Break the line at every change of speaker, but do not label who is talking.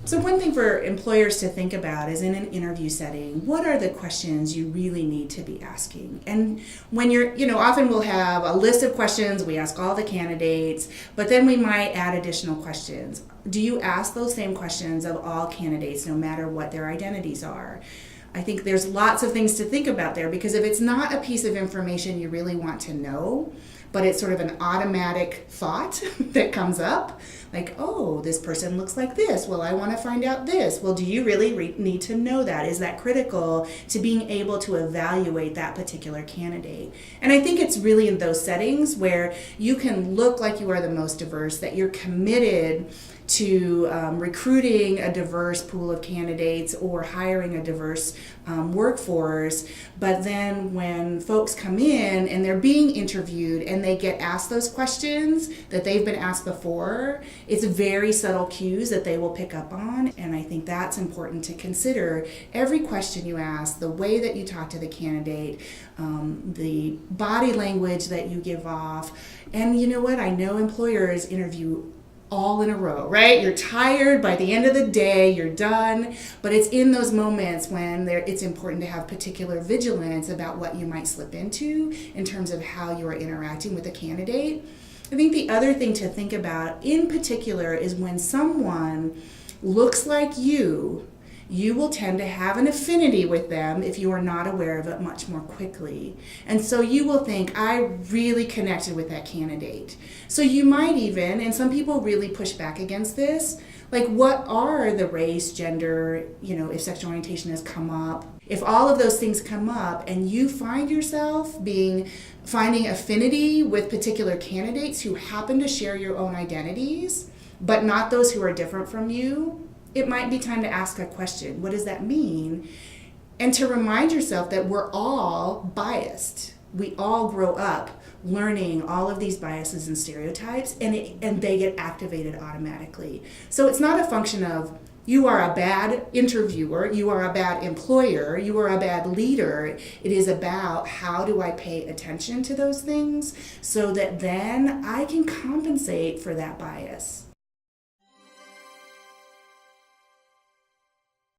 So one thing for employers to think about is in an interview setting, what are the questions you really need to be asking? And when often we'll have a list of questions, we ask all the candidates, but then we might add additional questions. Do you ask those same questions of all candidates, no matter what their identities are? I think there's lots of things to think about there, because if it's not a piece of information you really want to know, but it's sort of an automatic thought that comes up, like, oh, this person looks like this. Well, I want to find out this. Well, do you really need to know that? Is that critical to being able to evaluate that particular candidate? And I think it's really in those settings where you can look like you are the most diverse, that you're committed to recruiting a diverse pool of candidates or hiring a diverse workforce. But then when folks come in and they're being interviewed and they get asked those questions that they've been asked before, it's very subtle cues that they will pick up on. And I think that's important to consider. Every question you ask, the way that you talk to the candidate, the body language that you give off. And you know what? I know employers interview all in a row, right? You're tired by the end of the day, you're done, but it's in those moments when it's important to have particular vigilance about what you might slip into in terms of how you are interacting with a candidate. I think the other thing to think about in particular is when someone looks like you will tend to have an affinity with them if you are not aware of it much more quickly. And so you will think, I really connected with that candidate. So you might even, and some people really push back against this, like what are the race, gender, if sexual orientation has come up, if all of those things come up and you find yourself finding affinity with particular candidates who happen to share your own identities, but not those who are different from you, it might be time to ask a question. What does that mean? And to remind yourself that we're all biased. We all grow up learning all of these biases and stereotypes, and they get activated automatically. So it's not a function of you are a bad interviewer, you are a bad employer, you are a bad leader. It is about how do I pay attention to those things so that then I can compensate for that bias.